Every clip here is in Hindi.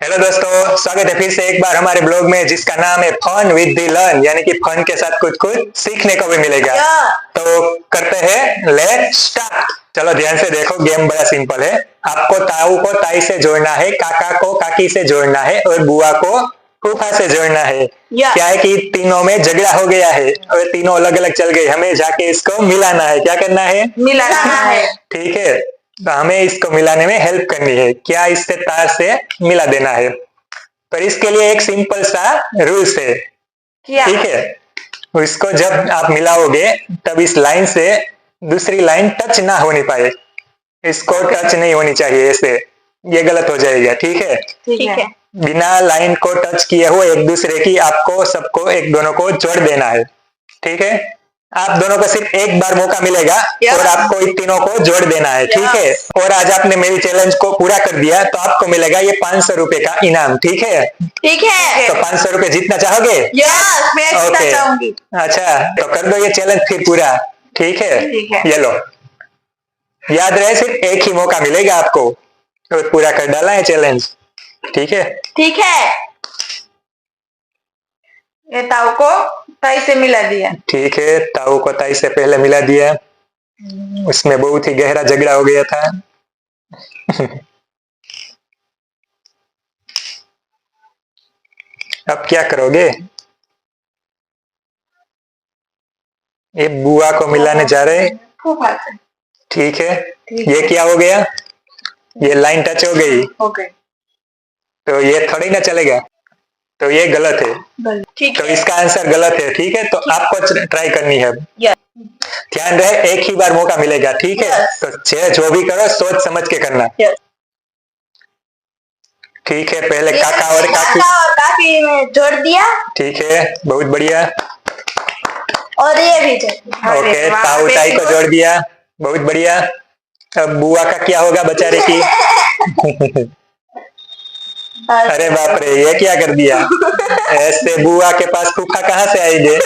हेलो दोस्तों, स्वागत है फिर से एक बार हमारे ब्लॉग में जिसका नाम है फन विद दी लर्न, यानी कि फन के साथ कुछ कुछ सीखने को भी मिलेगा। तो करते हैं, लेट्स स्टार्ट। चलो ध्यान से देखो, गेम बड़ा सिंपल है। आपको ताऊ को ताई से जोड़ना है, काका को काकी से जोड़ना है और बुआ को फूफा से जोड़ना है। क्या है कि तीनों में झगड़ा हो गया है और तीनों अलग अलग चल गए। हमें जाके इसको मिलाना है। क्या करना है? मिलाना है। ठीक है, तो हमें इसको मिलाने में हेल्प करनी है। क्या इससे तार से मिला देना है। पर इसके लिए एक सिंपल सा रूल्स है। ठीक है, इसको जब आप मिलाओगे तब इस लाइन से दूसरी लाइन टच ना होनी पाए। इसको टच नहीं होनी चाहिए, ऐसे ये गलत हो जाएगा। ठीक है, ठीक है। बिना लाइन को टच किए हुए एक दूसरे की आपको सबको एक दोनों को जोड़ देना है। ठीक है, आप दोनों को सिर्फ एक बार मौका मिलेगा और आपको इन तीनों को जोड़ देना है। ठीक है, और आज आपने मेरी चैलेंज को पूरा कर दिया तो आपको मिलेगा ये 500 रुपए का इनाम। ठीक है, ठीक है। तो 500 रुपए जीतना चाहोगे? यस, मैं जीतना चाहूंगी। अच्छा, तो कर दो ये चैलेंज फिर पूरा। ठीक है, ये लो, याद रहे सिर्फ एक ही मौका मिलेगा आपको, तो पूरा कर डाला है चैलेंज। ठीक है, ठीक है। ये ताऊ को ताई से मिला दिया। ठीक है, ताऊ को ताई से पहले मिला दिया। उसमें बहुत ही गहरा झगड़ा हो गया था। अब क्या करोगे? ये बुआ को मिलाने जा रहे। ठीक है, ये क्या हो गया? ये लाइन टच हो गई। तो ये थोड़ी ना चलेगा, तो ये गलत है। तो इसका आंसर गलत है। ठीक है, तो आपको ट्राई करनी है। ध्यान रहे, एक ही बार मौका मिलेगा। ठीक है, तो जो भी करो सोच समझ के करना। ठीक है, पहले काका और काकी में जोड़ दिया। ठीक है, बहुत बढ़िया। और ये भी ओके, ताऊ ताई को जोड़ दिया, बहुत बढ़िया। अब बुआ का क्या होगा बेचारे की? अरे बाप रे, ये क्या कर दिया? ऐसे बुआ के पास फूफा कहाँ से आएंगे?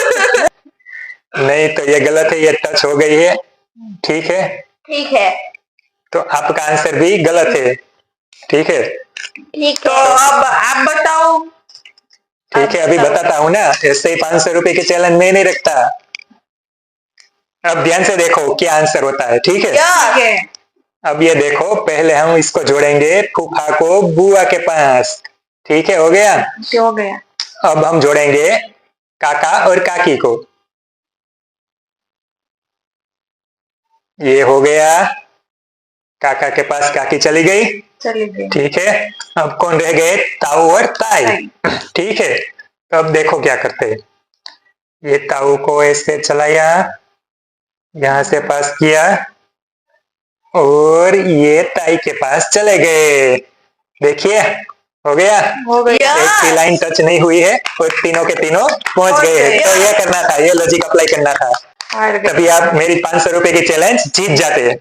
नहीं, तो ये गलत है, ये टच हो गई है। ठीक है, ठीक है, तो आपका आंसर भी गलत है। ठीक है, तो अब आप बताओ। ठीक है, अभी बताता हूँ ना। ऐसे ही 500 रुपए के चैलेंज में नहीं रखता। अब ध्यान से देखो क्या आंसर होता है। ठीक है, अब ये देखो, पहले हम इसको जोड़ेंगे फूफा को बुआ के पास। ठीक है, हो गया? हो गया। अब हम जोड़ेंगे काका और काकी को। ये हो गया, काका के पास काकी चली गई। ठीक है, अब कौन रह गए? ताऊ और ताई। ठीक है, तो अब देखो क्या करते हैं। ये ताऊ को ऐसे चलाया, यहां से पास किया और ये ताई के पास चले गए। देखिए, हो गया। एक भी लाइन टच नहीं हुई है और तीनों के तीनों पहुंच गए हैं। तो ये करना था, ये लॉजिक अप्लाई करना था, तभी आप मेरी 500 रुपए की चैलेंज जीत जाते हैं।